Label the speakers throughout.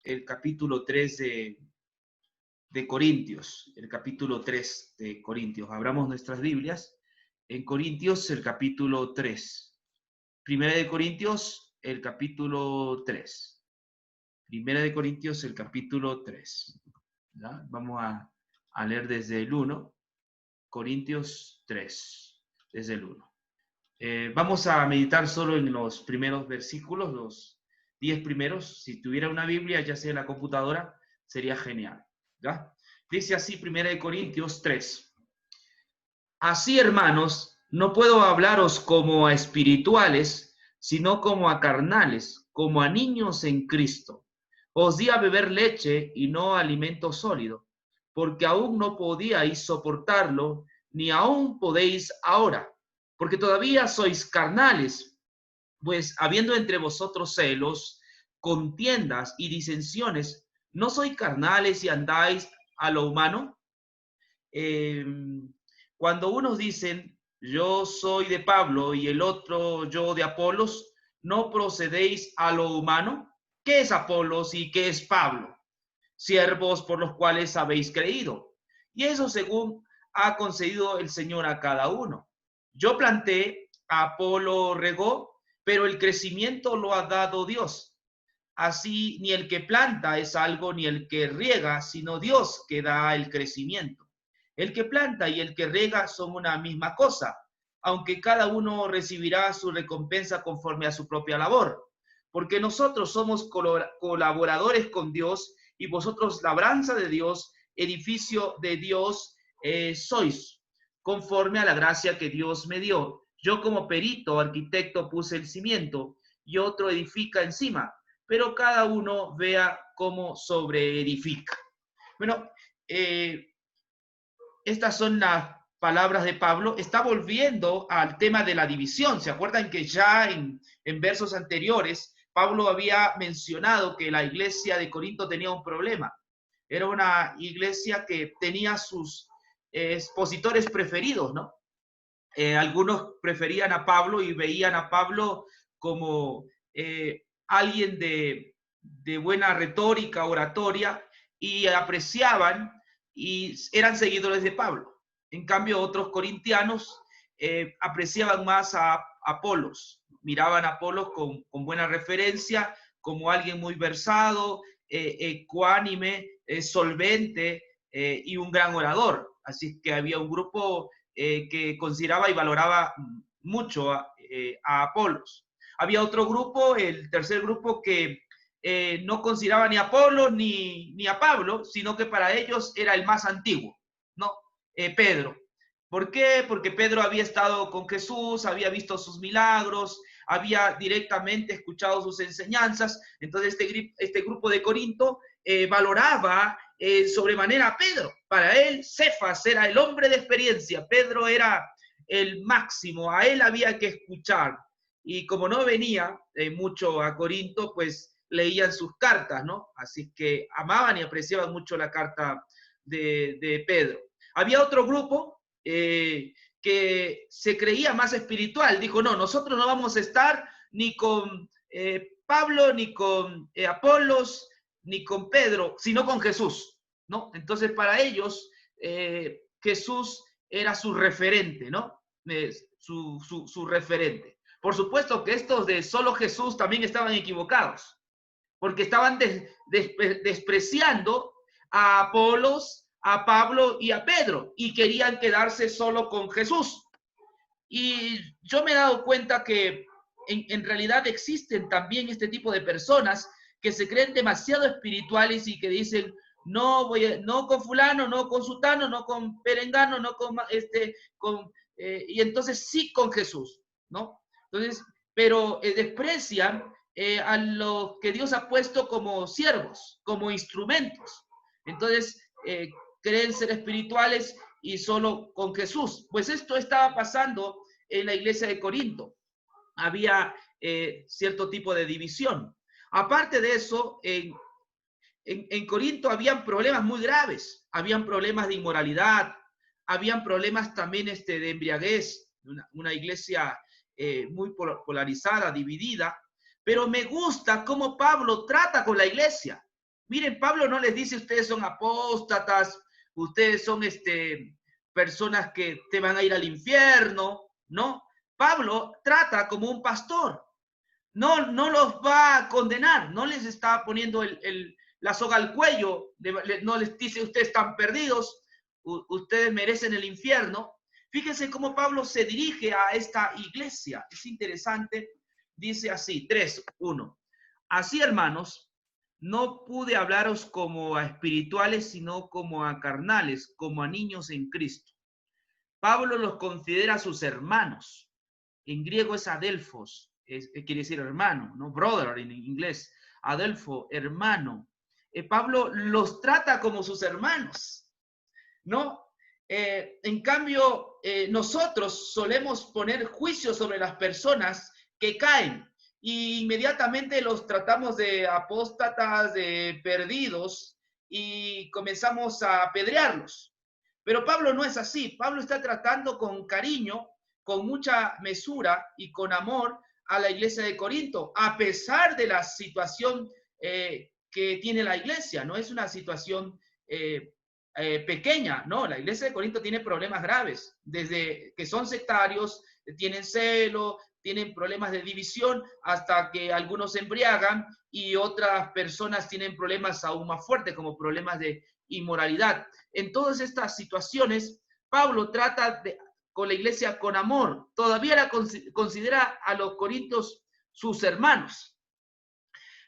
Speaker 1: el capítulo 3 de Corintios, el capítulo 3 de Corintios. Abramos nuestras Biblias en Corintios, el capítulo 3. Primera de Corintios, el capítulo 3. Primera de Corintios, el capítulo 3. ¿Ya? Vamos a leer desde el 1. Corintios 3, desde el 1. Vamos a meditar solo en los primeros versículos, los 10 primeros. Si tuviera una Biblia, ya sea en la computadora, sería genial. ¿Ya? Dice así, 1 Corintios 3. Así, hermanos, no puedo hablaros como a espirituales, sino como a carnales, como a niños en Cristo. Os di a beber leche y no alimento sólido, porque aún no podíais soportarlo, ni aún podéis ahora, porque todavía sois carnales, pues habiendo entre vosotros celos, contiendas y disensiones, ¿no sois carnales y andáis a lo humano? Cuando unos dicen, yo soy de Pablo y el otro yo de Apolos, ¿no procedéis a lo humano? ¿Qué es Apolos y qué es Pablo? Siervos por los cuales habéis creído. Y eso según ha concedido el Señor a cada uno. Yo planté, Apolo regó, pero el crecimiento lo ha dado Dios. Así ni el que planta es algo, ni el que riega, sino Dios que da el crecimiento. El que planta y el que riega son una misma cosa, aunque cada uno recibirá su recompensa conforme a su propia labor. Porque nosotros somos colaboradores con Dios y vosotros labranza de Dios, edificio de Dios sois, conforme a la gracia que Dios me dio. Yo como perito, arquitecto, puse el cimiento y otro edifica encima, pero cada uno vea cómo sobreedifica. Bueno, estas son las palabras de Pablo. Está volviendo al tema de la división. ¿Se acuerdan que ya en versos anteriores Pablo había mencionado que la iglesia de Corinto tenía un problema? Era una iglesia que tenía sus expositores preferidos, ¿no? Algunos preferían a Pablo y veían a Pablo como alguien de buena retórica, oratoria, y apreciaban y eran seguidores de Pablo. En cambio, otros corintianos apreciaban más a Apolos, miraban a Apolos con buena referencia, como alguien muy versado, ecuánime, solvente y un gran orador. Así que había un grupo que consideraba y valoraba mucho a Apolos. Había otro grupo, el tercer grupo, que no consideraba ni a Apolo ni a Pablo, sino que para ellos era el más antiguo, ¿no? Pedro. ¿Por qué? Porque Pedro había estado con Jesús, había visto sus milagros, había directamente escuchado sus enseñanzas. Entonces este grupo de Corinto valoraba sobremanera a Pedro. Para él, Cefas era el hombre de experiencia, Pedro era el máximo, a él había que escuchar. Y como no venía mucho a Corinto, pues leían sus cartas, ¿no? Así que amaban y apreciaban mucho la carta de Pedro. Había otro grupo que se creía más espiritual. Dijo, no, nosotros no vamos a estar ni con Pablo, ni con Apolos, ni con Pedro, sino con Jesús, ¿no? Entonces para ellos Jesús era su referente, ¿no? Su referente. Por supuesto que estos de solo Jesús también estaban equivocados, porque estaban despreciando a Apolos, a Pablo y a Pedro, y querían quedarse solo con Jesús. Y yo me he dado cuenta que en realidad existen también este tipo de personas que se creen demasiado espirituales y que dicen, no con fulano, no con sutano, no con perengano, no con y entonces sí con Jesús, ¿no? Entonces, pero desprecian a los que Dios ha puesto como siervos, como instrumentos. Entonces, creen ser espirituales y solo con Jesús. Pues esto estaba pasando en la iglesia de Corinto. Había cierto tipo de división. Aparte de eso, en Corinto habían problemas muy graves. Habían problemas de inmoralidad, habían problemas también de embriaguez, una iglesia muy polarizada, dividida. Pero me gusta cómo Pablo trata con la iglesia. Miren, Pablo no les dice ustedes son apóstatas, ustedes son personas que te van a ir al infierno, ¿no? Pablo trata como un pastor. No, no los va a condenar, no les está poniendo la soga al cuello, no les dice ustedes están perdidos, ustedes merecen el infierno. Fíjense cómo Pablo se dirige a esta iglesia. Es interesante. Dice así, 3:1. Así, hermanos, no pude hablaros como a espirituales, sino como a carnales, como a niños en Cristo. Pablo los considera sus hermanos. En griego es adelphos, quiere decir hermano, ¿no? Brother en inglés. Adelfo, hermano. Pablo los trata como sus hermanos, ¿no? En cambio, nosotros solemos poner juicio sobre las personas que caen y inmediatamente los tratamos de apóstatas, de perdidos y comenzamos a apedrearlos. Pero Pablo no es así. Pablo está tratando con cariño, con mucha mesura y con amor a la iglesia de Corinto, a pesar de la situación que tiene la iglesia. No es una situación pequeña, no, la iglesia de Corinto tiene problemas graves, desde que son sectarios, tienen celo, tienen problemas de división, hasta que algunos se embriagan y otras personas tienen problemas aún más fuertes, como problemas de inmoralidad. En todas estas situaciones, Pablo trata con la iglesia con amor, todavía la considera a los corintios sus hermanos.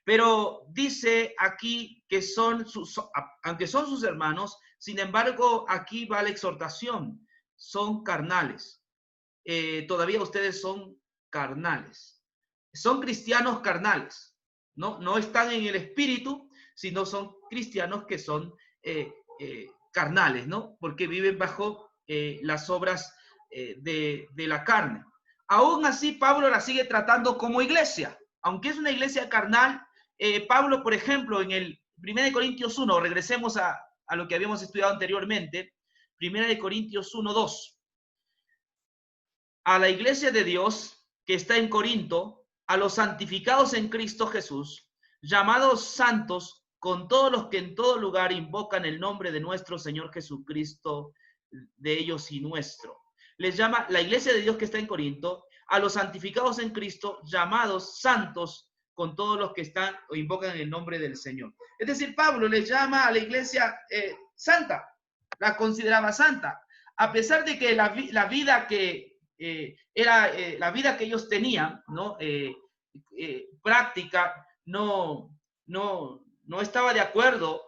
Speaker 1: Pero dice aquí que aunque son sus hermanos, sin embargo, aquí va la exhortación, son carnales. Todavía ustedes son carnales. Son cristianos carnales, ¿no? No están en el espíritu, sino son cristianos que son carnales, ¿no? Porque viven bajo las obras de la carne. Aún así, Pablo la sigue tratando como iglesia. Aunque es una iglesia carnal, Pablo, por ejemplo, en el 1 Corintios 1, regresemos a lo que habíamos estudiado anteriormente, 1 Corintios 1:2. A la iglesia de Dios que está en Corinto, a los santificados en Cristo Jesús, llamados santos, con todos los que en todo lugar invocan el nombre de nuestro Señor Jesucristo, de ellos y nuestro. Les llama la iglesia de Dios que está en Corinto, a los santificados en Cristo, llamados santos, con todos los que están o invocan el nombre del Señor. Es decir, Pablo les llama a la iglesia santa, la consideraba santa, a pesar de que la vida que era la vida que ellos tenían, ¿no? Práctica, no estaba de acuerdo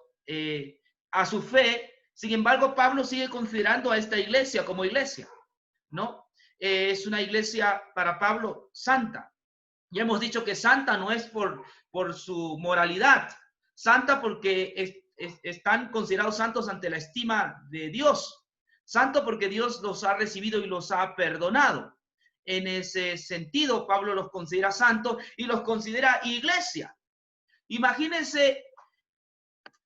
Speaker 1: a su fe. Sin embargo, Pablo sigue considerando a esta iglesia como iglesia, ¿no? Es una iglesia para Pablo santa. Ya hemos dicho que santa no es por su moralidad, santa porque están considerados santos ante la estima de Dios. Santo porque Dios los ha recibido y los ha perdonado. En ese sentido, Pablo los considera santos y los considera iglesia. Imagínense,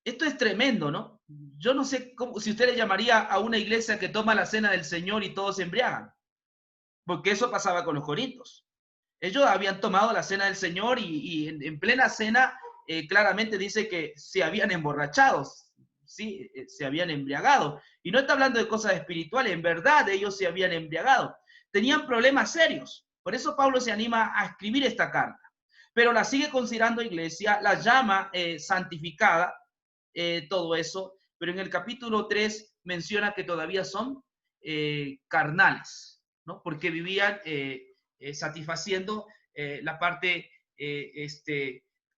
Speaker 1: esto es tremendo, ¿no? Yo no sé si usted le llamaría a una iglesia que toma la cena del Señor y todos se embriagan, porque eso pasaba con los corintios. Ellos habían tomado la cena del Señor y en plena cena claramente dice que se habían emborrachado, ¿sí? Se habían embriagado. Y no está hablando de cosas espirituales, en verdad ellos se habían embriagado. Tenían problemas serios. Por eso Pablo se anima a escribir esta carta. Pero la sigue considerando iglesia, la llama santificada, todo eso. Pero en el capítulo 3 menciona que todavía son carnales, ¿no? Porque vivían satisfaciendo la parte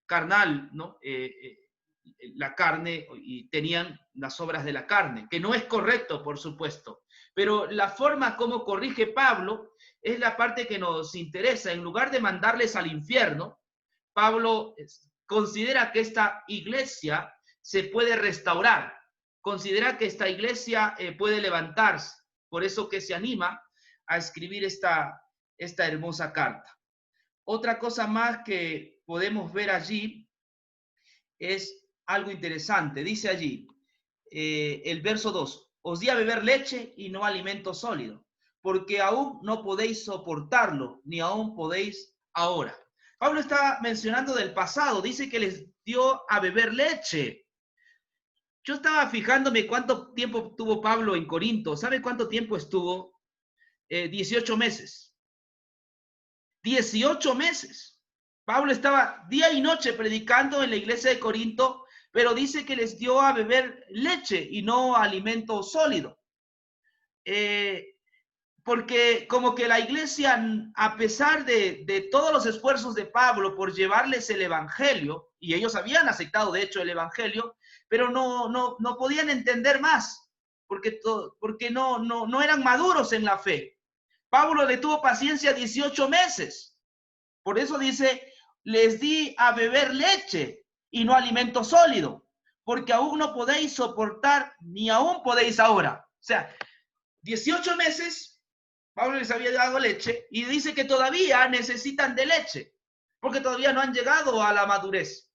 Speaker 1: carnal, ¿no? La carne, y tenían las obras de la carne, que no es correcto, por supuesto, pero la forma como corrige Pablo es la parte que nos interesa. En lugar de mandarles al infierno, Pablo considera que esta iglesia se puede restaurar, considera que esta iglesia puede levantarse, por eso que se anima a escribir esta hermosa carta. Otra cosa más que podemos ver allí es algo interesante. Dice allí, el verso 2, os di a beber leche y no alimento sólido, porque aún no podéis soportarlo, ni aún podéis ahora. Pablo está mencionando del pasado, dice que les dio a beber leche. Yo estaba fijándome cuánto tiempo tuvo Pablo en Corinto. ¿Sabe cuánto tiempo estuvo? 18 meses. 18 meses. Pablo estaba día y noche predicando en la iglesia de Corinto, pero dice que les dio a beber leche y no alimento sólido. Porque como que la iglesia, a pesar de todos los esfuerzos de Pablo por llevarles el evangelio, y ellos habían aceptado de hecho el evangelio, pero no podían entender más, porque no eran maduros en la fe. Pablo le tuvo paciencia 18 meses. Por eso dice, les di a beber leche y no alimento sólido, porque aún no podéis soportar, ni aún podéis ahora. O sea, 18 meses, Pablo les había dado leche y dice que todavía necesitan de leche, porque todavía no han llegado a la madurez.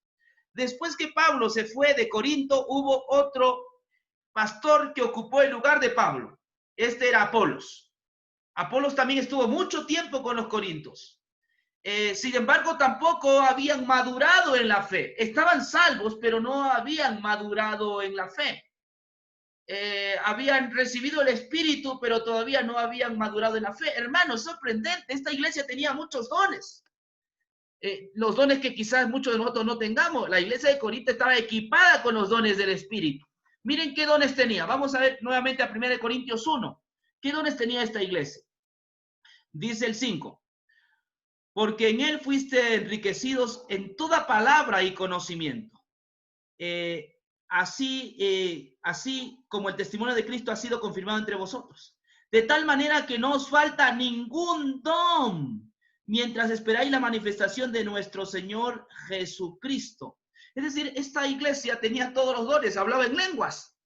Speaker 1: Después que Pablo se fue de Corinto, hubo otro pastor que ocupó el lugar de Pablo. Este era Apolos. Apolos también estuvo mucho tiempo con los corintios. Sin embargo, tampoco habían madurado en la fe. Estaban salvos, pero no habían madurado en la fe. Habían recibido el Espíritu, pero todavía no habían madurado en la fe. Hermanos, sorprendente. Esta iglesia tenía muchos dones. Los dones que quizás muchos de nosotros no tengamos. La iglesia de Corinto estaba equipada con los dones del Espíritu. Miren qué dones tenía. Vamos a ver nuevamente a 1 Corintios 1. ¿Qué dones tenía esta iglesia? Dice el 5. Porque en él fuiste enriquecidos en toda palabra y conocimiento. Así como el testimonio de Cristo ha sido confirmado entre vosotros. De tal manera que no os falta ningún don, mientras esperáis la manifestación de nuestro Señor Jesucristo. Es decir, esta iglesia tenía todos los dones, hablaba en lenguas.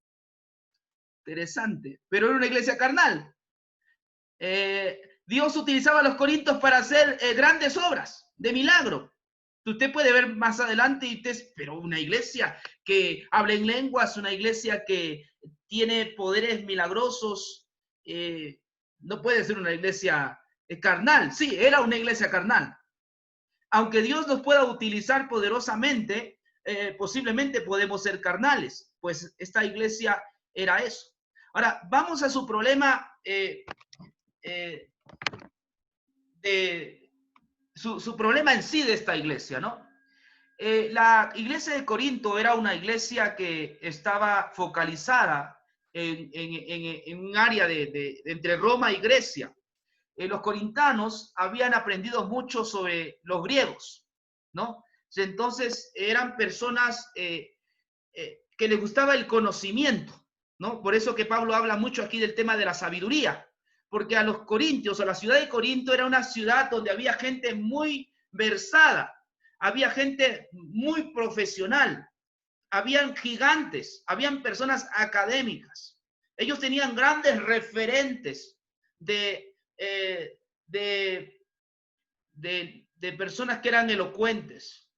Speaker 1: Interesante, pero era una iglesia carnal. Dios utilizaba a los corintios para hacer grandes obras de milagro. Usted puede ver más adelante, pero una iglesia que habla en lenguas, una iglesia que tiene poderes milagrosos, no puede ser una iglesia carnal. Sí, era una iglesia carnal. Aunque Dios nos pueda utilizar poderosamente, posiblemente podemos ser carnales, pues esta iglesia era eso. Ahora, vamos a su problema su problema en sí de esta iglesia, ¿no? La iglesia de Corinto era una iglesia que estaba focalizada en un área entre Roma y Grecia. Los corintanos habían aprendido mucho sobre los griegos, ¿no? Entonces eran personas que les gustaba el conocimiento, ¿no? Por eso que Pablo habla mucho aquí del tema de la sabiduría, porque a los corintios, a la ciudad de Corinto, era una ciudad donde había gente muy versada, había gente muy profesional, habían gigantes, habían personas académicas. Ellos tenían grandes referentes de personas que eran elocuentes,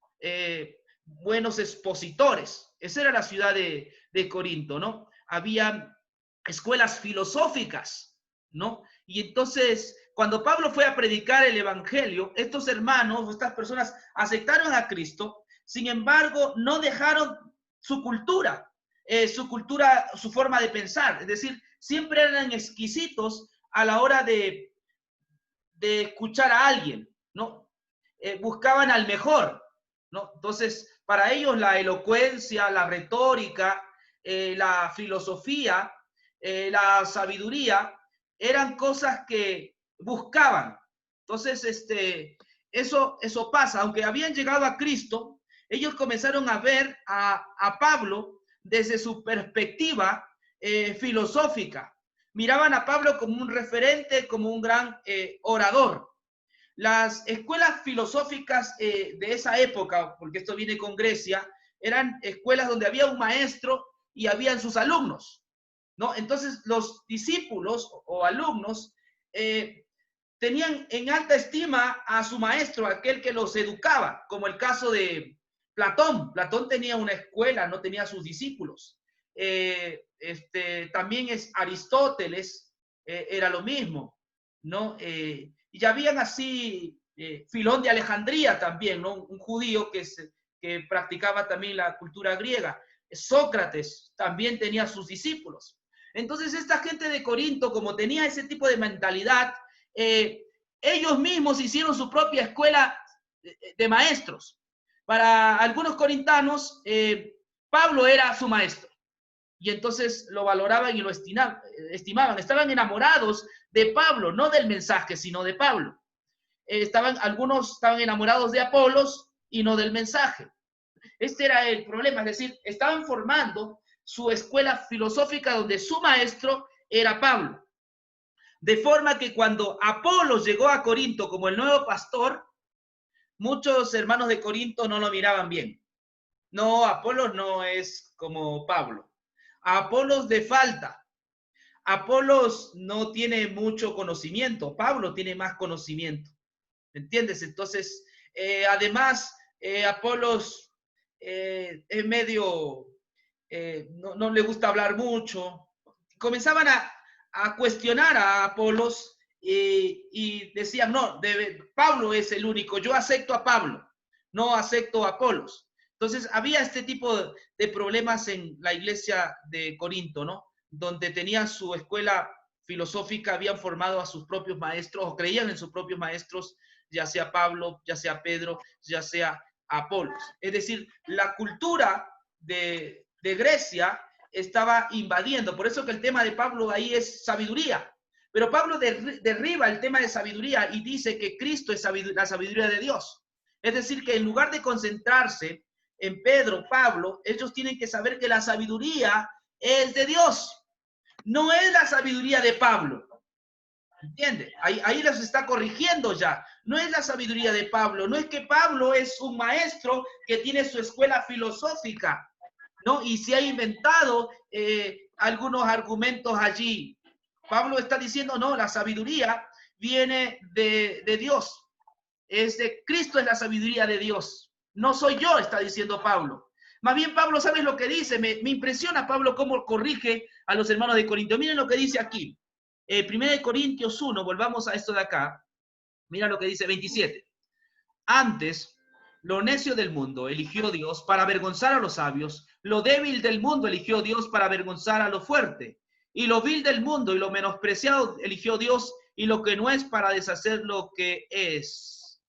Speaker 1: buenos expositores. Esa era la ciudad de Corinto, ¿no? Había escuelas filosóficas, ¿no? Y entonces, cuando Pablo fue a predicar el evangelio, estos hermanos, estas personas aceptaron a Cristo, sin embargo, no dejaron su cultura, su forma de pensar. Es decir, siempre eran exquisitos a la hora de escuchar a alguien, ¿no? Buscaban al mejor, ¿no? Entonces, para ellos la elocuencia, la retórica, la filosofía, la sabiduría, eran cosas que buscaban. Entonces, eso pasa. Aunque habían llegado a Cristo, ellos comenzaron a ver a Pablo desde su perspectiva filosófica. Miraban a Pablo como un referente, como un gran orador. Las escuelas filosóficas de esa época, porque esto viene con Grecia, eran escuelas donde había un maestro y habían sus alumnos, ¿no? Entonces los discípulos o alumnos tenían en alta estima a su maestro, aquel que los educaba, como el caso de Platón. Platón tenía una escuela, no tenía sus discípulos. También es Aristóteles, era lo mismo, ¿no? Y ya habían así Filón de Alejandría también, ¿no? Un judío que practicaba también la cultura griega. Sócrates también tenía sus discípulos. Entonces esta gente de Corinto, como tenía ese tipo de mentalidad, ellos mismos hicieron su propia escuela de maestros. Para algunos corintanos, Pablo era su maestro. Y entonces lo valoraban y lo estimaban. Estaban enamorados de Pablo, no del mensaje, sino de Pablo. Algunos estaban enamorados de Apolos y no del mensaje. Este era el problema, es decir, estaban formando su escuela filosófica donde su maestro era Pablo. De forma que cuando Apolos llegó a Corinto como el nuevo pastor, muchos hermanos de Corinto no lo miraban bien. No, Apolos no es como Pablo. A Apolos le falta. Apolos no tiene mucho conocimiento. Pablo tiene más conocimiento. ¿Entiendes? Entonces, además, Apolos es medio, no le gusta hablar mucho. Comenzaban a cuestionar a Apolos y decían, no, Pablo es el único, yo acepto a Pablo, no acepto a Apolos. Entonces, había este tipo de problemas en la iglesia de Corinto, ¿no? Donde tenían su escuela filosófica, habían formado a sus propios maestros o creían en sus propios maestros, ya sea Pablo, ya sea Pedro, ya sea Apolos. Es decir, la cultura de Grecia estaba invadiendo. Por eso que el tema de Pablo ahí es sabiduría. Pero Pablo derriba el tema de sabiduría y dice que Cristo es la sabiduría de Dios. Es decir, que en lugar de concentrarse en Pedro, Pablo, ellos tienen que saber que la sabiduría es de Dios. No es la sabiduría de Pablo. ¿Entiende? Ahí los está corrigiendo ya. No es la sabiduría de Pablo, no es que Pablo es un maestro que tiene su escuela filosófica, ¿no? Y se ha inventado algunos argumentos allí. Pablo está diciendo, no, la sabiduría viene de Dios. Cristo es la sabiduría de Dios. No soy yo, está diciendo Pablo. Más bien Pablo, ¿sabes lo que dice? Me impresiona Pablo cómo corrige a los hermanos de Corinto. Miren lo que dice aquí. 1 Corintios 1, volvamos a esto de acá. Mira lo que dice 27. Antes, lo necio del mundo eligió Dios para avergonzar a los sabios, lo débil del mundo eligió Dios para avergonzar a lo fuerte, y lo vil del mundo y lo menospreciado eligió Dios, y lo que no es para deshacer lo que es,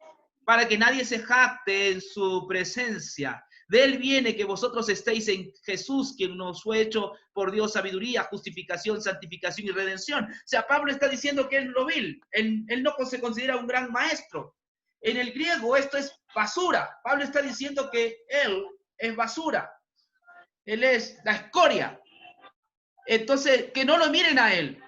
Speaker 1: para que nadie se jacte en su presencia. De él viene que vosotros estéis en Jesús, quien nos fue hecho por Dios sabiduría, justificación, santificación y redención. O sea, Pablo está diciendo que es lo vil. Él no se considera un gran maestro. En el griego esto es basura. Pablo está diciendo que él es basura. Él es la escoria. Entonces, que no lo miren a él.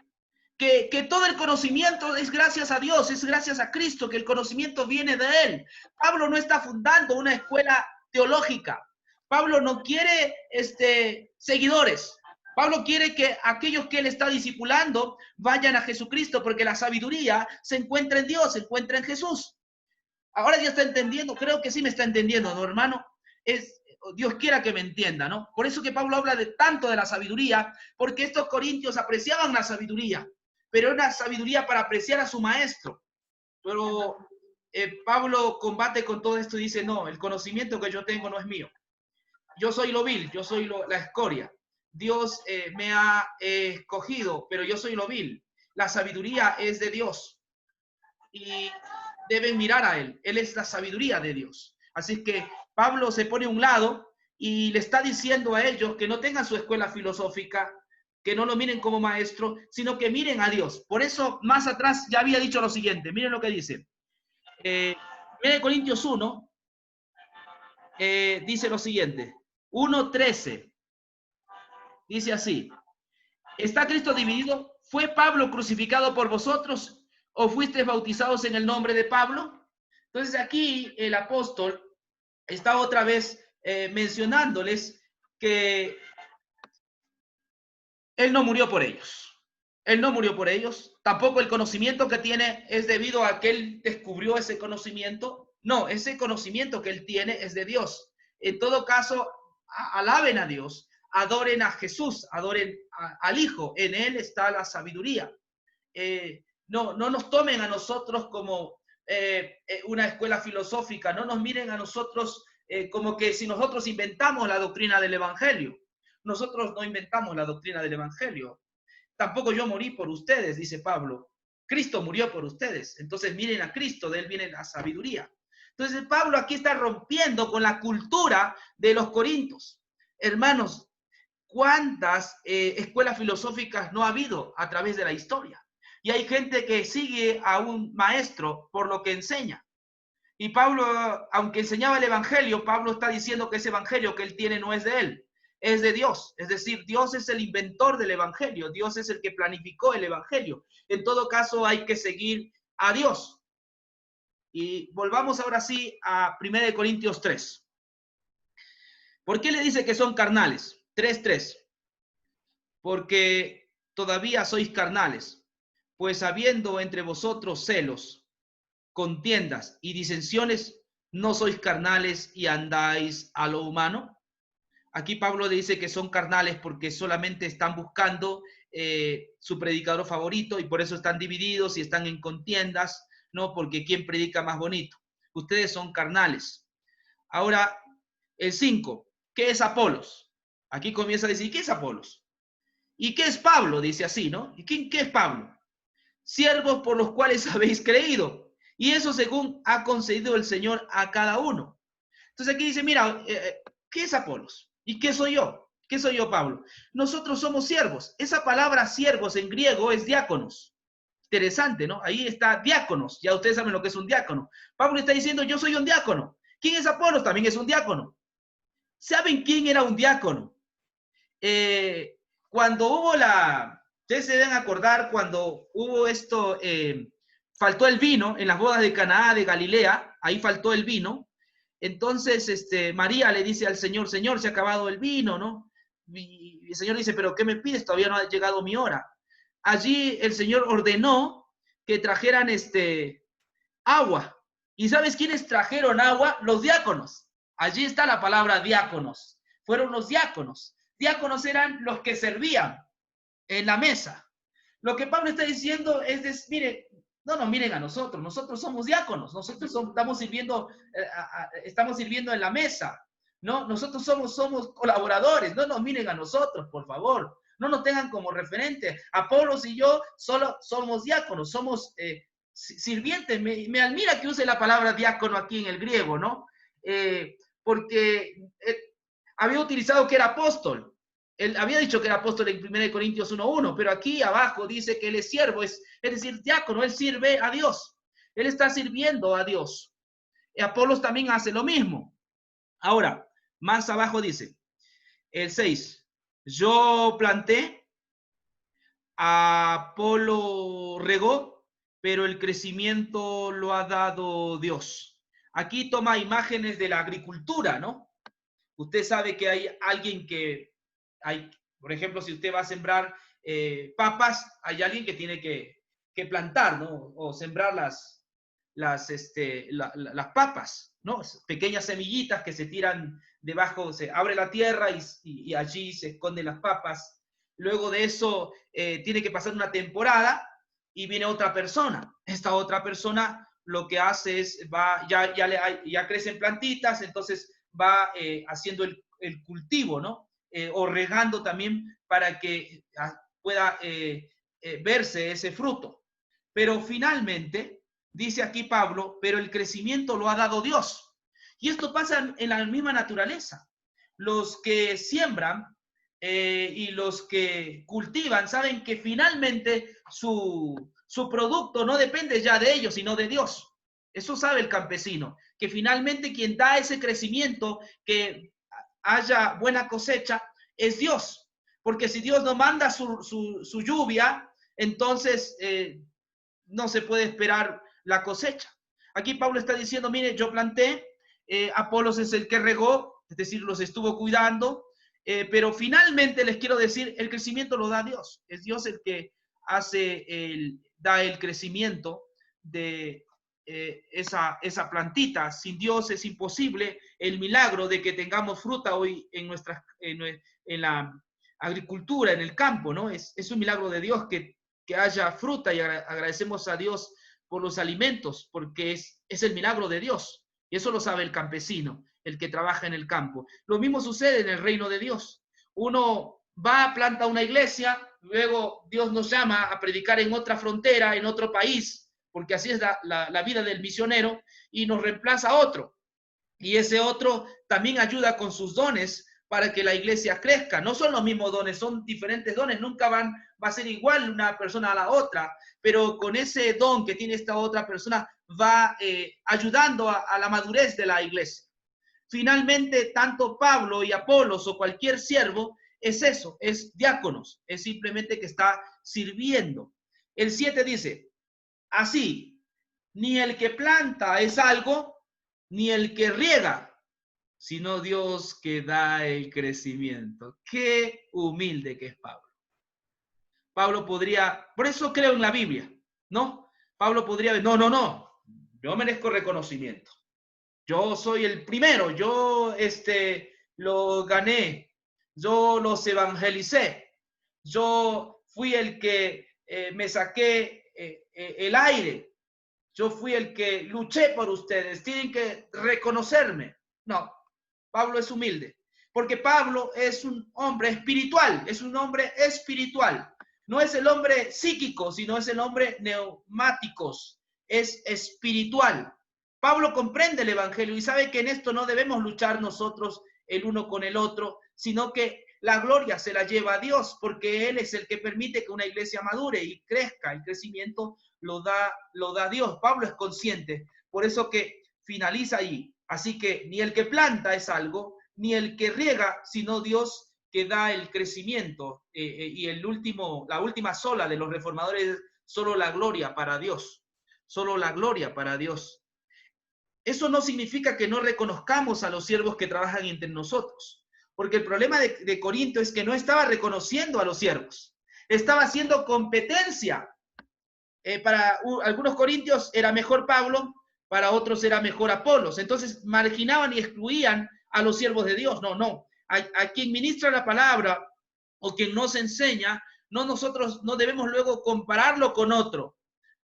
Speaker 1: Que todo el conocimiento es gracias a Dios, es gracias a Cristo, que el conocimiento viene de Él. Pablo no está fundando una escuela teológica. Pablo no quiere seguidores. Pablo quiere que aquellos que Él está discipulando vayan a Jesucristo, porque la sabiduría se encuentra en Dios, se encuentra en Jesús. Ahora ya está entendiendo, creo que sí me está entendiendo, ¿no, hermano? Dios quiera que me entienda, ¿no? Por eso que Pablo habla tanto de la sabiduría, porque estos corintios apreciaban la sabiduría, pero era una sabiduría para apreciar a su maestro. Pero Pablo combate con todo esto y dice, no, el conocimiento que yo tengo no es mío. Yo soy lo vil, yo soy la escoria. Dios me ha escogido, pero yo soy lo vil. La sabiduría es de Dios y deben mirar a Él. Él es la sabiduría de Dios. Así que Pablo se pone a un lado y le está diciendo a ellos que no tengan su escuela filosófica, que no lo miren como maestro, sino que miren a Dios. Por eso, más atrás ya había dicho lo siguiente. Miren lo que dice. 1 Corintios 1 dice lo siguiente. 1:13. Dice así. ¿Está Cristo dividido? ¿Fue Pablo crucificado por vosotros o fuisteis bautizados en el nombre de Pablo? Entonces aquí el apóstol está otra vez mencionándoles que Él no murió por ellos. Él no murió por ellos. Tampoco el conocimiento que tiene es debido a que Él descubrió ese conocimiento. No, ese conocimiento que Él tiene es de Dios. En todo caso, alaben a Dios, adoren a Jesús, adoren al Hijo. En Él está la sabiduría. No nos tomen a nosotros como una escuela filosófica, no nos miren a nosotros como que si nosotros inventamos la doctrina del Evangelio. Nosotros no inventamos la doctrina del Evangelio. Tampoco yo morí por ustedes, dice Pablo. Cristo murió por ustedes. Entonces miren a Cristo, de él viene la sabiduría. Entonces Pablo aquí está rompiendo con la cultura de los corintios. Hermanos, ¿cuántas escuelas filosóficas no ha habido a través de la historia? Y hay gente que sigue a un maestro por lo que enseña. Y Pablo, aunque enseñaba el Evangelio, Pablo está diciendo que ese Evangelio que él tiene no es de él, es de Dios. Es decir, Dios es el inventor del Evangelio, Dios es el que planificó el Evangelio. En todo caso, hay que seguir a Dios. Y volvamos ahora sí a 1 Corintios 3. ¿Por qué le dice que son carnales? 3:3. Porque todavía sois carnales, pues habiendo entre vosotros celos, contiendas y disensiones, ¿no sois carnales y andáis a lo humano? Aquí Pablo le dice que son carnales porque solamente están buscando su predicador favorito y por eso están divididos y están en contiendas, ¿no? Porque ¿quién predica más bonito? Ustedes son carnales. Ahora, el 5, ¿qué es Apolos? Aquí comienza a decir, ¿qué es Apolos? ¿Y qué es Pablo? Dice así, ¿no? ¿Y qué es Pablo? Siervos por los cuales habéis creído. Y eso según ha concedido el Señor a cada uno. Entonces aquí dice, mira, ¿qué es Apolos? ¿Y qué soy yo? ¿Qué soy yo, Pablo? Nosotros somos siervos. Esa palabra siervos en griego es diáconos. Interesante, ¿no? Ahí está diáconos. Ya ustedes saben lo que es un diácono. Pablo está diciendo, yo soy un diácono. ¿Quién es Apolos? También es un diácono. ¿Saben quién era un diácono? Cuando hubo ustedes se deben acordar cuando hubo esto, faltó el vino en las bodas de Caná de Galilea, ahí faltó el vino. Entonces, María le dice al Señor, Señor, se ha acabado el vino, ¿no? Y el Señor dice, pero ¿qué me pides? Todavía no ha llegado mi hora. Allí el Señor ordenó que trajeran agua. ¿Y sabes quiénes trajeron agua? Los diáconos. Allí está la palabra diáconos. Fueron los diáconos. Diáconos eran los que servían en la mesa. Lo que Pablo está diciendo es mire, no nos miren a nosotros somos diáconos, nosotros estamos sirviendo en la mesa, ¿no? Nosotros somos colaboradores, no nos miren a nosotros, por favor, no nos tengan como referente. Apolos y yo solo somos diáconos, somos sirvientes. Me admira que use la palabra diácono aquí en el griego, ¿no? Porque había utilizado que era apóstol. Él había dicho que era apóstol en 1 Corintios 1:1, pero aquí abajo dice que él es siervo, es decir, diácono, él sirve a Dios. Él está sirviendo a Dios. Apolos también hace lo mismo. Ahora, más abajo dice, el 6, yo planté, Apolo regó, pero el crecimiento lo ha dado Dios. Aquí toma imágenes de la agricultura, ¿no? Usted sabe que hay alguien por ejemplo, si usted va a sembrar papas, hay alguien que tiene que plantar, ¿no? O sembrar las papas, ¿no? Pequeñas semillitas que se tiran debajo, se abre la tierra y allí se esconden las papas. Luego de eso tiene que pasar una temporada y viene otra persona. Esta otra persona lo que hace es, ya crecen plantitas, entonces va haciendo el cultivo, ¿no? O regando también para que pueda verse ese fruto. Pero finalmente, dice aquí Pablo, pero el crecimiento lo ha dado Dios. Y esto pasa en la misma naturaleza. Los que siembran y los que cultivan saben que finalmente su producto no depende ya de ellos, sino de Dios. Eso sabe el campesino, que finalmente quien da ese crecimiento, que haya buena cosecha, es Dios. Porque si Dios no manda su lluvia, entonces no se puede esperar la cosecha. Aquí Pablo está diciendo, mire, yo planté, Apolos es el que regó, es decir, los estuvo cuidando, pero finalmente les quiero decir, el crecimiento lo da Dios. Es Dios el que da el crecimiento de esa plantita. Sin Dios es imposible el milagro de que tengamos fruta hoy en la agricultura, en el campo, ¿no? Es un milagro de Dios que haya fruta y agradecemos a Dios por los alimentos, porque es el milagro de Dios. Y eso lo sabe el campesino, el que trabaja en el campo. Lo mismo sucede en el reino de Dios. Uno va, planta una iglesia, luego Dios nos llama a predicar en otra frontera, en otro país, porque así es la vida del misionero, y nos reemplaza a otro. Y ese otro también ayuda con sus dones para que la iglesia crezca. No son los mismos dones, son diferentes dones. Nunca va a ser igual una persona a la otra, pero con ese don que tiene esta otra persona va ayudando a la madurez de la iglesia. Finalmente, tanto Pablo y Apolos o cualquier siervo es eso, es diáconos, es simplemente que está sirviendo. El 7 dice, así, ni el que planta es algo, ni el que riega, sino Dios que da el crecimiento. Qué humilde que es Pablo. Pablo podría, por eso creo en la Biblia, ¿no? Pablo podría, no, yo merezco reconocimiento. Yo soy el primero, yo lo gané, yo los evangelicé, yo fui el que me saqué el aire, yo fui el que luché por ustedes, tienen que reconocerme. No, Pablo es humilde, porque Pablo es un hombre espiritual, es un hombre espiritual. No es el hombre psíquico, sino es el hombre neumáticos, es espiritual. Pablo comprende el evangelio y sabe que en esto no debemos luchar nosotros el uno con el otro, sino que la gloria se la lleva a Dios, porque Él es el que permite que una iglesia madure y crezca. El crecimiento lo da Dios. Pablo es consciente, por eso que finaliza ahí. Así que ni el que planta es algo, ni el que riega, sino Dios que da el crecimiento. Y la última sola de los reformadores es solo la gloria para Dios. Solo la gloria para Dios. Eso no significa que no reconozcamos a los siervos que trabajan entre nosotros, porque el problema de Corinto es que no estaba reconociendo a los siervos, estaba haciendo competencia. Para algunos corintios era mejor Pablo, para otros era mejor Apolos. Entonces marginaban y excluían a los siervos de Dios. No. A quien ministra la palabra o quien nos enseña, nosotros no debemos luego compararlo con otro.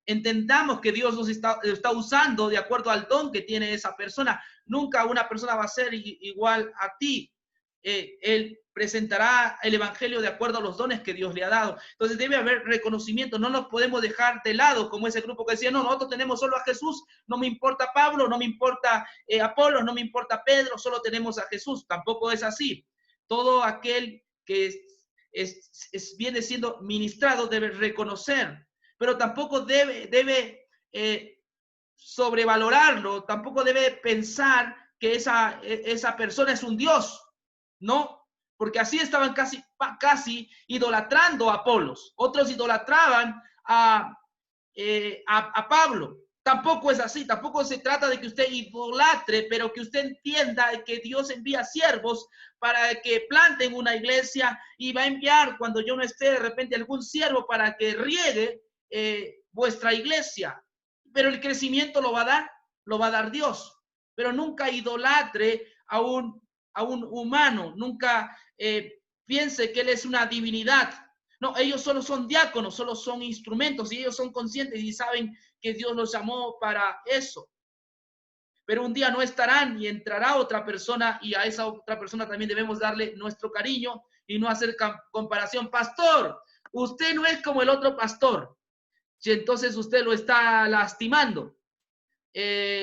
Speaker 1: Entendamos que Dios nos está usando de acuerdo al don que tiene esa persona. Nunca una persona va a ser igual a ti. Él presentará el evangelio de acuerdo a los dones que Dios le ha dado. Entonces debe haber reconocimiento. No nos podemos dejar de lado como ese grupo que decía, no, nosotros tenemos solo a Jesús. No me importa Pablo, no me importa Apolo, no me importa Pedro, solo tenemos a Jesús. Tampoco es así. Todo aquel que viene siendo ministrado debe reconocer, pero tampoco debe sobrevalorarlo, tampoco debe pensar que esa persona es un Dios, ¿no? Porque así estaban casi idolatrando a Apolos. Otros idolatraban a Pablo. Tampoco es así, tampoco se trata de que usted idolatre, pero que usted entienda que Dios envía siervos para que planten una iglesia y va a enviar, cuando yo no esté, de repente algún siervo para que riegue vuestra iglesia, pero el crecimiento lo va a dar Dios. Pero nunca idolatre a un humano, nunca piense que él es una divinidad. No, ellos solo son diáconos, solo son instrumentos, y ellos son conscientes y saben que Dios los llamó para eso. Pero un día no estarán y entrará otra persona, y a esa otra persona también debemos darle nuestro cariño y no hacer comparación. Pastor, usted no es como el otro pastor, si entonces usted lo está lastimando.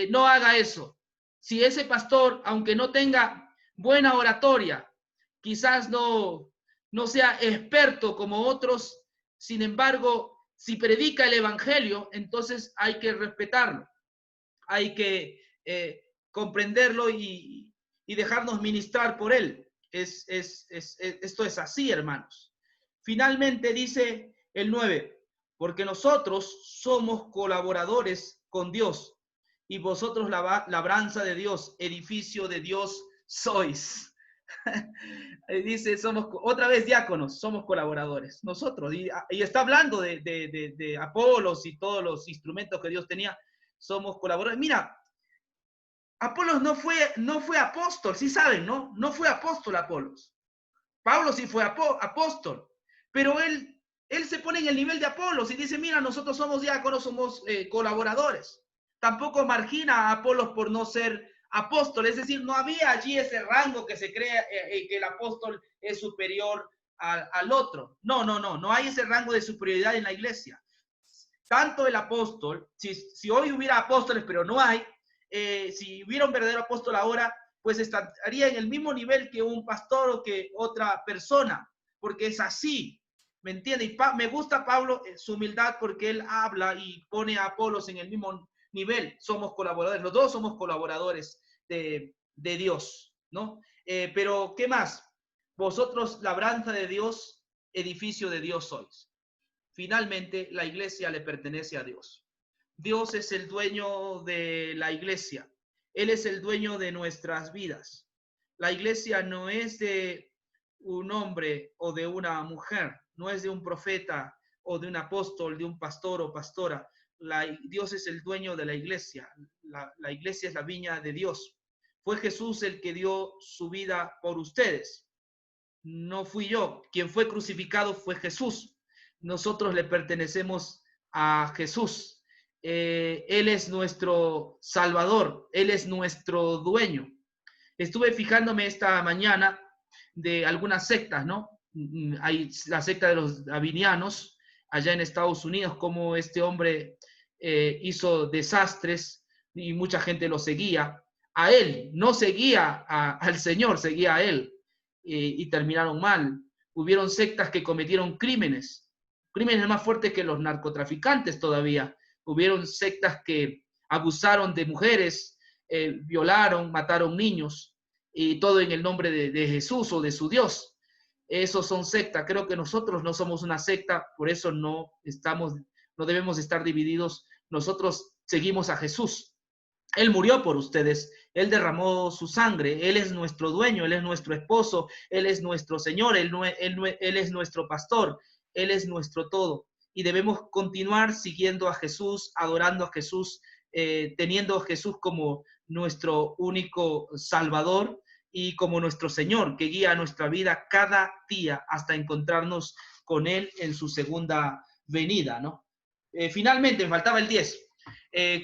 Speaker 1: No haga eso. Si ese pastor, aunque no tenga buena oratoria, quizás no sea experto como otros, sin embargo, si predica el evangelio, entonces hay que respetarlo, hay que comprenderlo y dejarnos ministrar por él. Esto es así, hermanos. Finalmente dice el 9, porque nosotros somos colaboradores con Dios y vosotros labranza de Dios, edificio de Dios sois. Dice, somos otra vez diáconos, somos colaboradores, nosotros, y está hablando de Apolos y todos los instrumentos que Dios tenía, somos colaboradores. Mira, Apolos no fue apóstol, sí saben, no fue apóstol Apolos. Pablo sí fue apóstol, pero él Él se pone en el nivel de Apolos y dice, mira, nosotros somos diáconos, somos colaboradores. Tampoco margina a Apolos por no ser apóstol, es decir, no había allí ese rango que se cree que el apóstol es superior al otro. No hay ese rango de superioridad en la iglesia. Tanto el apóstol, si hoy hubiera apóstoles, pero no hay, si hubiera un verdadero apóstol ahora, pues estaría en el mismo nivel que un pastor o que otra persona, porque es así, ¿me entiende? Y me gusta Pablo, su humildad, porque él habla y pone a Apolos en el mismo nivel. Somos colaboradores, los dos somos colaboradores de Dios, ¿no? Pero, ¿qué más? Vosotros, labranza de Dios, edificio de Dios sois. Finalmente, la iglesia le pertenece a Dios. Dios es el dueño de la iglesia. Él es el dueño de nuestras vidas. La iglesia no es de un hombre o de una mujer, no es de un profeta o de un apóstol, de un pastor o pastora. Dios es el dueño de la iglesia. La iglesia es la viña de Dios. Fue Jesús el que dio su vida por ustedes. No fui yo. Quien fue crucificado fue Jesús. Nosotros le pertenecemos a Jesús. Él es nuestro Salvador. Él es nuestro dueño. Estuve fijándome esta mañana de algunas sectas, ¿no? Hay la secta de los davinianos allá en Estados Unidos, como este hombre hizo desastres y mucha gente lo seguía. A él, no seguía al Señor, seguía a él y terminaron mal. Hubieron sectas que cometieron crímenes más fuertes que los narcotraficantes todavía. Hubieron sectas que abusaron de mujeres, violaron, mataron niños, y todo en el nombre de Jesús o de su Dios. Esos son sectas. Creo que nosotros no somos una secta, por eso no debemos estar divididos. Nosotros seguimos a Jesús. Él murió por ustedes, Él derramó su sangre, Él es nuestro dueño, Él es nuestro esposo, Él es nuestro Señor, Él es nuestro pastor, Él es nuestro todo. Y debemos continuar siguiendo a Jesús, adorando a Jesús, teniendo a Jesús como nuestro único Salvador y como nuestro Señor, que guía nuestra vida cada día hasta encontrarnos con Él en su segunda venida, ¿no? Finalmente, me faltaba el 10.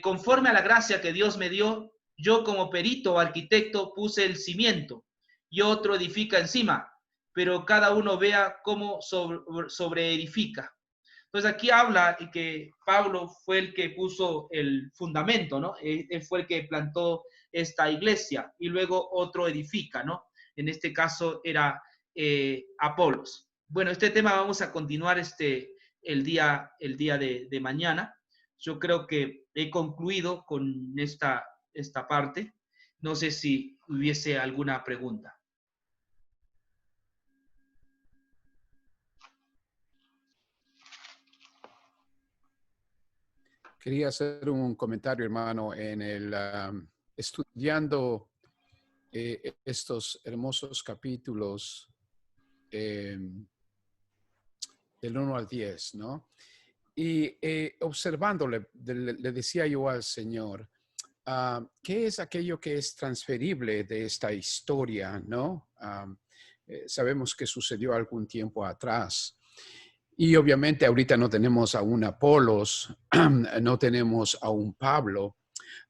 Speaker 1: Conforme a la gracia que Dios me dio, yo como perito o arquitecto puse el cimiento y otro edifica encima, pero cada uno vea cómo sobre edifica. Entonces aquí habla que Pablo fue el que puso el fundamento, ¿no? Él fue el que plantó esta iglesia y luego otro edifica, ¿no? En este caso era Apolos. Bueno, este tema vamos a continuar el día de mañana. Yo creo que he concluido con esta parte. No sé si hubiese alguna pregunta.
Speaker 2: Quería hacer un comentario, hermano, en el estudiando estos hermosos capítulos del 1 al 10, ¿no? Y observándole, le decía yo al Señor, ¿qué es aquello que es transferible de esta historia, ¿no? Sabemos que sucedió algún tiempo atrás. Y obviamente ahorita no tenemos a un Apolos, no tenemos a un Pablo.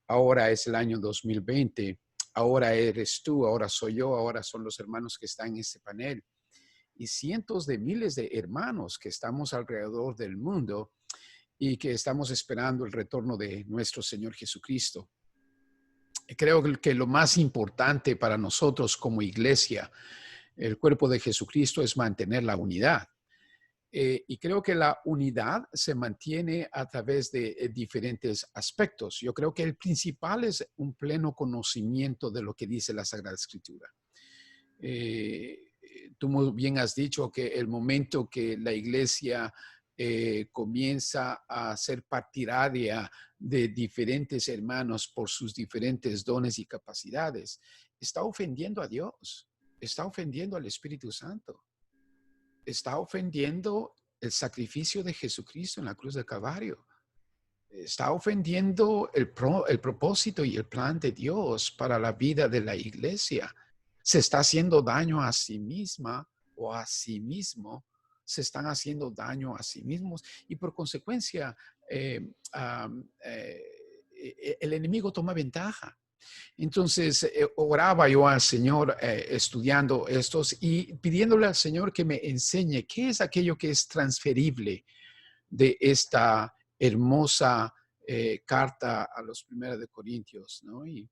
Speaker 2: Ahora es el año 2020. Ahora eres tú, ahora soy yo, ahora son los hermanos que están en este panel. Y cientos de miles de hermanos que estamos alrededor del mundo y que estamos esperando el retorno de nuestro Señor Jesucristo. Creo que lo más importante para nosotros como iglesia, el cuerpo de Jesucristo, es mantener la unidad. Y creo que la unidad se mantiene a través de diferentes aspectos. Yo creo que el principal es un pleno conocimiento de lo que dice la Sagrada Escritura. Tú muy bien has dicho que el momento que la iglesia comienza a ser partidaria de diferentes hermanos por sus diferentes dones y capacidades, está ofendiendo a Dios, está ofendiendo al Espíritu Santo. Está ofendiendo el sacrificio de Jesucristo en la cruz del Calvario. Está ofendiendo el propósito y el plan de Dios para la vida de la iglesia. Se está haciendo daño a sí misma o a sí mismo. se están haciendo daño a sí mismos y por consecuencia el enemigo toma ventaja. Entonces, oraba yo al Señor estudiando estos y pidiéndole al Señor que me enseñe qué es aquello que es transferible de esta hermosa carta a los 1 de Corintios, ¿no? Y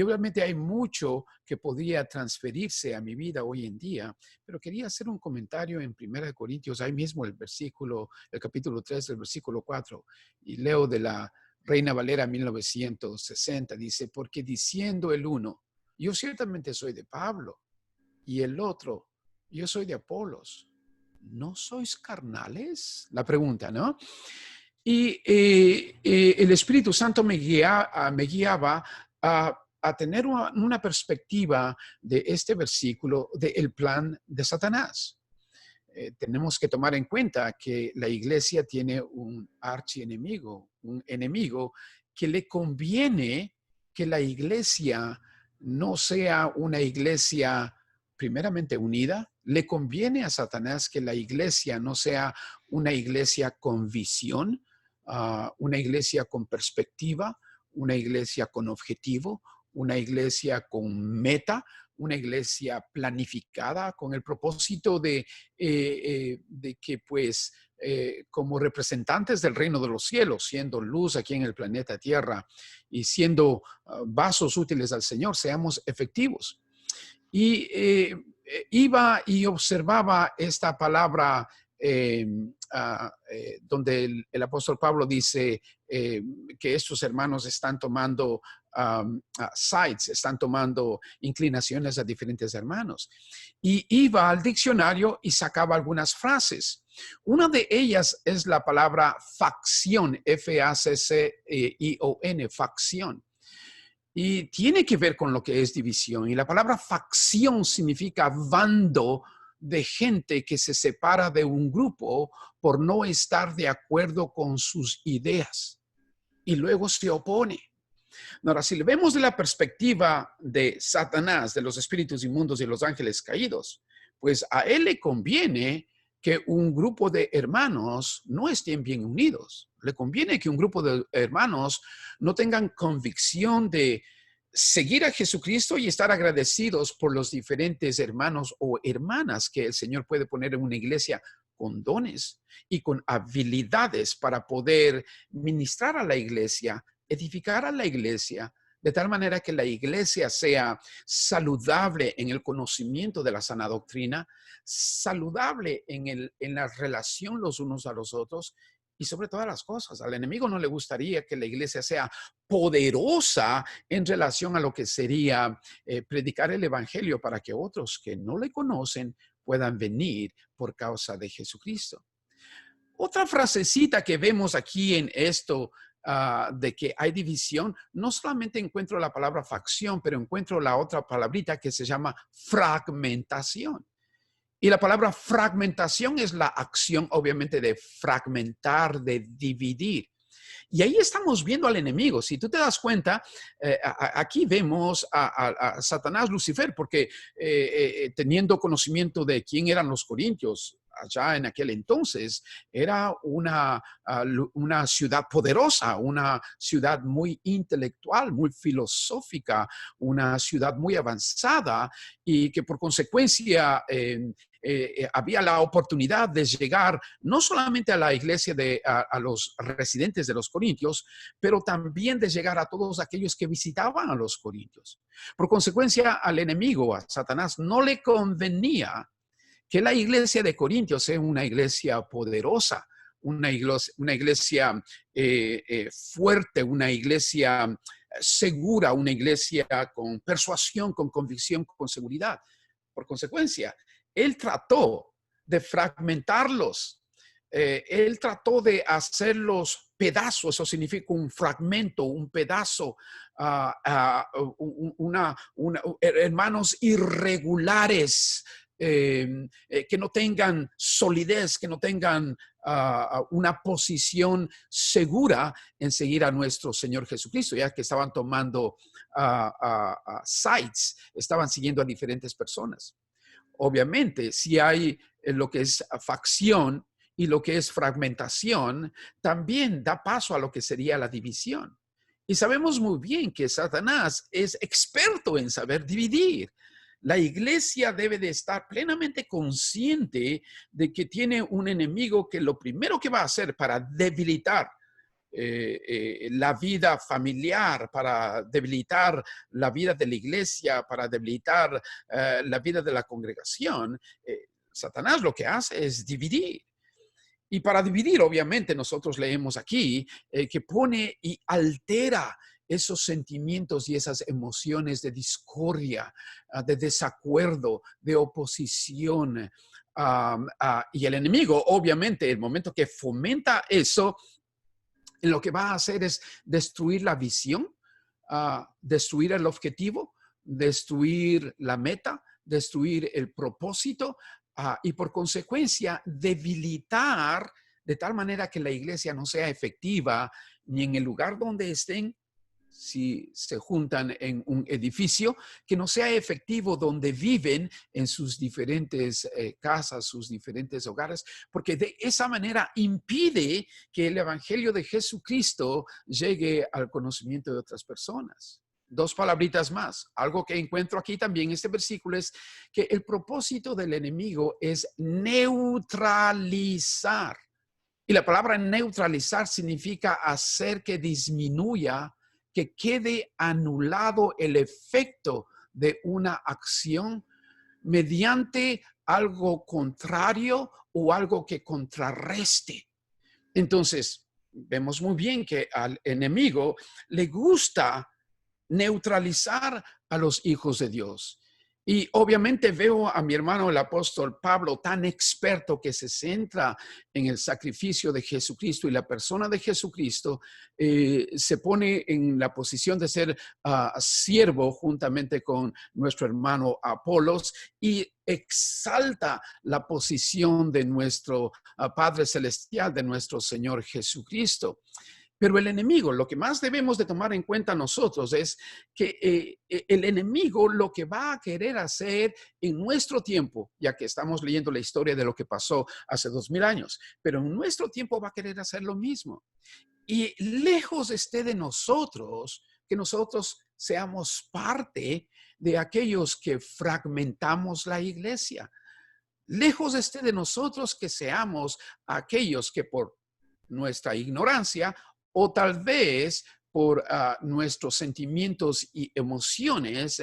Speaker 2: obviamente hay mucho que podría transferirse a mi vida hoy en día, pero quería hacer un comentario en 1 de Corintios, ahí mismo el capítulo 3, el versículo 4, y leo de la Reina Valera 1960, dice, porque diciendo el uno, yo ciertamente soy de Pablo, y el otro, yo soy de Apolos. ¿No sois carnales? La pregunta, ¿no? Y el Espíritu Santo me guiaba a tener una perspectiva de este versículo del plan de Satanás. Tenemos que tomar en cuenta que la iglesia tiene un archienemigo, un enemigo que le conviene que la iglesia no sea una iglesia primeramente unida. Le conviene a Satanás que la iglesia no sea una iglesia con visión, una iglesia con perspectiva, una iglesia con objetivo, una iglesia con meta, una iglesia planificada con el propósito de que pues como representantes del reino de los cielos, siendo luz aquí en el planeta Tierra y siendo vasos útiles al Señor, seamos efectivos. Y iba y observaba esta palabra donde el apóstol Pablo dice que estos hermanos están tomando sides, están tomando inclinaciones a diferentes hermanos. Y iba al diccionario y sacaba algunas frases. Una de ellas es la palabra facción, F-A-C-C-I-O-N, facción. Y tiene que ver con lo que es división. Y la palabra facción significa bando de gente que se separa de un grupo por no estar de acuerdo con sus ideas y luego se opone. Ahora, si le vemos de la perspectiva de Satanás, de los espíritus inmundos y los ángeles caídos, pues a él le conviene que un grupo de hermanos no estén bien unidos. Le conviene que un grupo de hermanos no tengan convicción de seguir a Jesucristo y estar agradecidos por los diferentes hermanos o hermanas que el Señor puede poner en una iglesia con dones y con habilidades para poder ministrar a la iglesia, edificar a la iglesia, de tal manera que la iglesia sea saludable en el conocimiento de la sana doctrina, saludable en la relación los unos a los otros y sobre todas las cosas. Al enemigo no le gustaría que la iglesia sea poderosa en relación a lo que sería predicar el evangelio para que otros que no le conocen puedan venir por causa de Jesucristo. Otra frasecita que vemos aquí en esto de que hay división, no solamente encuentro la palabra facción, pero encuentro la otra palabrita que se llama fragmentación. Y la palabra fragmentación es la acción, obviamente, de fragmentar, de dividir. Y ahí estamos viendo al enemigo. Si tú te das cuenta, aquí vemos a Satanás, Lucifer, porque teniendo conocimiento de quién eran los corintios, allá en aquel entonces, era una ciudad poderosa, una ciudad muy intelectual, muy filosófica, una ciudad muy avanzada y que por consecuencia había la oportunidad de llegar no solamente a la iglesia a los residentes de los corintios, pero también de llegar a todos aquellos que visitaban a los corintios. Por consecuencia, al enemigo, a Satanás, no le convenía que la iglesia de Corintios sea una iglesia poderosa, una iglesia fuerte, una iglesia segura, una iglesia con persuasión, con convicción, con seguridad. Por consecuencia, él trató de fragmentarlos. Él trató de hacerlos pedazos, eso significa un fragmento, un pedazo, hermanos irregulares, que no tengan solidez, que no tengan una posición segura en seguir a nuestro Señor Jesucristo, ya que estaban tomando sites, estaban siguiendo a diferentes personas. Obviamente, si hay lo que es facción y lo que es fragmentación, también da paso a lo que sería la división. Y sabemos muy bien que Satanás es experto en saber dividir. La iglesia debe de estar plenamente consciente de que tiene un enemigo que lo primero que va a hacer para debilitar la vida familiar, para debilitar la vida de la iglesia, para debilitar la vida de la congregación, Satanás lo que hace es dividir. Y para dividir, obviamente, nosotros leemos aquí que pone y altera esos sentimientos y esas emociones de discordia, de desacuerdo, de oposición. Y el enemigo, obviamente, el momento que fomenta eso, lo que va a hacer es destruir la visión, destruir el objetivo, destruir la meta, destruir el propósito y por consecuencia debilitar de tal manera que la iglesia no sea efectiva ni en el lugar donde estén, si se juntan en un edificio, que no sea efectivo donde viven en sus diferentes casas, sus diferentes hogares, porque de esa manera impide que el evangelio de Jesucristo llegue al conocimiento de otras personas. Dos palabritas más. Algo que encuentro aquí también en este versículo es que el propósito del enemigo es neutralizar. Y la palabra neutralizar significa hacer que disminuya, que quede anulado el efecto de una acción mediante algo contrario o algo que contrarreste. Entonces, vemos muy bien que al enemigo le gusta neutralizar a los hijos de Dios. Y obviamente veo a mi hermano el apóstol Pablo tan experto que se centra en el sacrificio de Jesucristo y la persona de Jesucristo, se pone en la posición de ser siervo juntamente con nuestro hermano Apolos y exalta la posición de nuestro Padre Celestial, de nuestro Señor Jesucristo. Pero el enemigo, lo que más debemos de tomar en cuenta nosotros es que el enemigo lo que va a querer hacer en nuestro tiempo, ya que estamos leyendo la historia de lo que pasó hace 2000 años, pero en nuestro tiempo va a querer hacer lo mismo. Y lejos esté de nosotros que nosotros seamos parte de aquellos que fragmentamos la iglesia. Lejos esté de nosotros que seamos aquellos que por nuestra ignorancia o tal vez por nuestros sentimientos y emociones,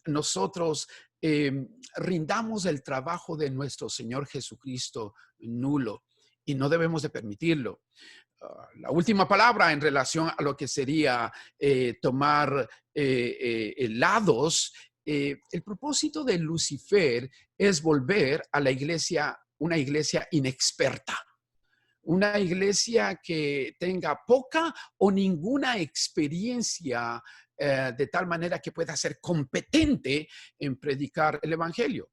Speaker 2: nosotros rindamos el trabajo de nuestro Señor Jesucristo nulo y no debemos de permitirlo. La última palabra en relación a lo que sería tomar lados, el propósito de Lucifer es volver a la iglesia, una iglesia inexperta. Una iglesia que tenga poca o ninguna experiencia de tal manera que pueda ser competente en predicar el evangelio.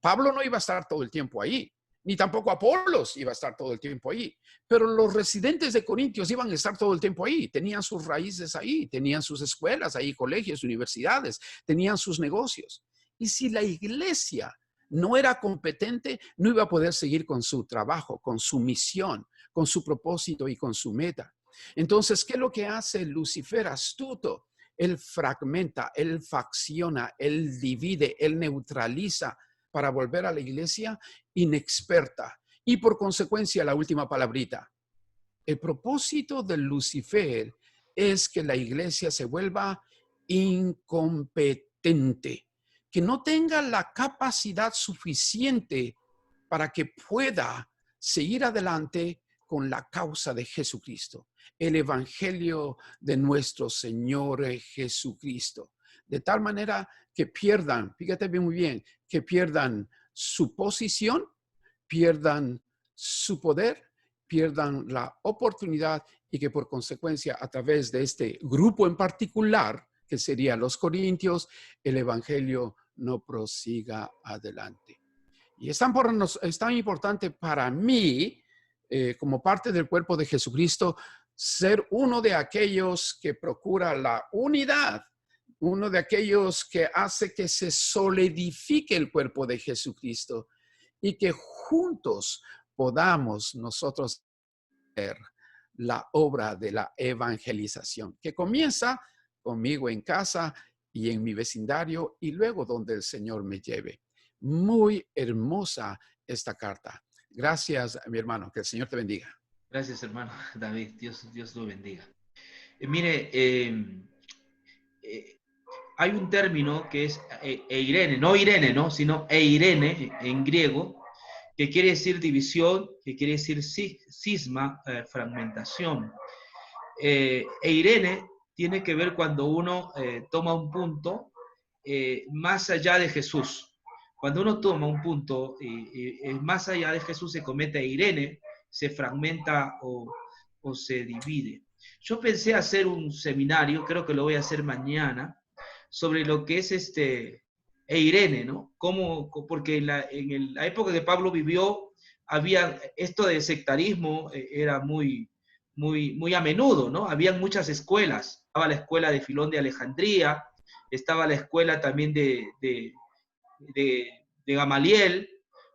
Speaker 2: Pablo no iba a estar todo el tiempo ahí, ni tampoco Apolos iba a estar todo el tiempo ahí, pero los residentes de Corintios iban a estar todo el tiempo ahí, tenían sus raíces ahí, tenían sus escuelas ahí, colegios, universidades, tenían sus negocios. Y si la iglesia no era competente, no iba a poder seguir con su trabajo, con su misión, con su propósito y con su meta. Entonces, ¿qué es lo que hace Lucifer astuto? Él fragmenta, él facciona, él divide, él neutraliza para volver a la iglesia inexperta. Y por consecuencia, la última palabrita. El propósito de Lucifer es que la iglesia se vuelva incompetente, que no tenga la capacidad suficiente para que pueda seguir adelante con la causa de Jesucristo, el evangelio de nuestro Señor Jesucristo. De tal manera que pierdan, fíjate bien muy bien, que pierdan su posición, pierdan su poder, pierdan la oportunidad y que por consecuencia a través de este grupo en particular, que serían los corintios, el evangelio no prosiga adelante. Y es tan importante para mí, como parte del cuerpo de Jesucristo, ser uno de aquellos que procura la unidad, uno de aquellos que hace que se solidifique el cuerpo de Jesucristo y que juntos podamos nosotros hacer la obra de la evangelización, que comienza conmigo en casa y en mi vecindario y luego donde el Señor me lleve. Muy hermosa esta carta. Gracias, mi hermano. Que el Señor te bendiga.
Speaker 1: Gracias, hermano David. Dios lo bendiga. Mire, hay un término que es eirene, no Irene, ¿no? Sino eirene en griego, que quiere decir división, que quiere decir cisma, fragmentación. Eirene tiene que ver cuando uno toma un punto más allá de Jesús. Cuando uno toma un punto más allá de Jesús, se comete eirene, se fragmenta o se divide. Yo pensé hacer un seminario, creo que lo voy a hacer mañana, sobre lo que es eirene, ¿no? Porque en la época que Pablo vivió, había esto de sectarismo, era muy a menudo, ¿no? Habían muchas escuelas. Estaba la escuela de Filón de Alejandría, estaba la escuela también de Gamaliel,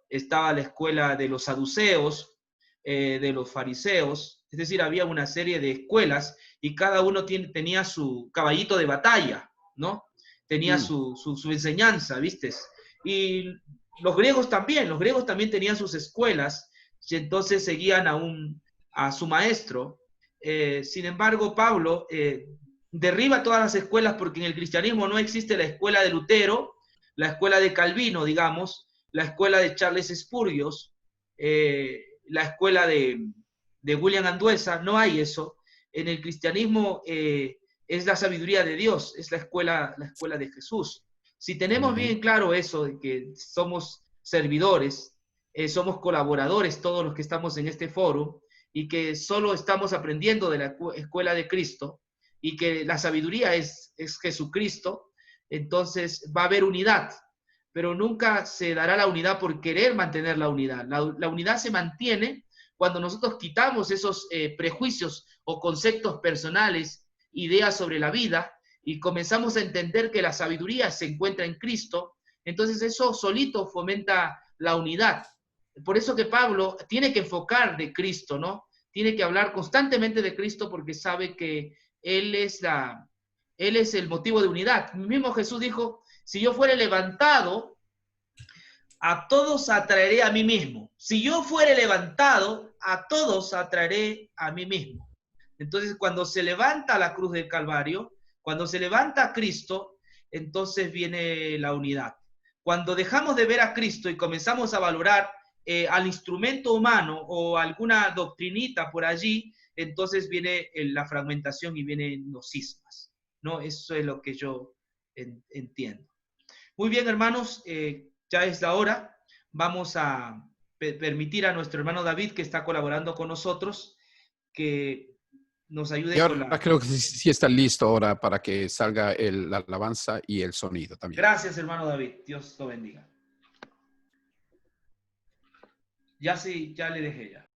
Speaker 1: estaba la escuela de los saduceos, de los fariseos. Es decir, había una serie de escuelas y cada uno tenía su caballito de batalla, ¿no? Tenía su enseñanza, ¿viste? Y los griegos también tenían sus escuelas y entonces seguían a su maestro. Sin embargo, Pablo derriba todas las escuelas porque en el cristianismo no existe la escuela de Lutero, la escuela de Calvino, digamos, la escuela de Charles Spurgeon, la escuela de William Andueza, no hay eso. En el cristianismo es la sabiduría de Dios, es la escuela de Jesús. Si tenemos bien claro eso, de que somos servidores, somos colaboradores todos los que estamos en este foro, y que solo estamos aprendiendo de la escuela de Cristo, y que la sabiduría es Jesucristo, entonces va a haber unidad, pero nunca se dará la unidad por querer mantener la unidad. La unidad se mantiene cuando nosotros quitamos esos prejuicios o conceptos personales, ideas sobre la vida, y comenzamos a entender que la sabiduría se encuentra en Cristo, entonces eso solito fomenta la unidad. Por eso que Pablo tiene que enfocar de Cristo, ¿no? Tiene que hablar constantemente de Cristo porque sabe que Él es el motivo de unidad. Mismo Jesús dijo, si yo fuere levantado, a todos atraeré a mí mismo. Si yo fuere levantado, a todos atraeré a mí mismo. Entonces, cuando se levanta la cruz del Calvario, cuando se levanta Cristo, entonces viene la unidad. Cuando dejamos de ver a Cristo y comenzamos a valorar al instrumento humano o alguna doctrinita por allí, entonces viene la fragmentación y vienen los cismas, ¿no? Eso es lo que yo entiendo. Muy bien, hermanos, ya es la hora. Vamos a permitir a nuestro hermano David, que está colaborando con nosotros, que nos ayude
Speaker 2: y
Speaker 1: con
Speaker 2: ahora creo que sí está listo ahora para que salga la alabanza y el sonido también.
Speaker 1: Gracias, hermano David. Dios lo bendiga. Ya sí, ya le dejé ya.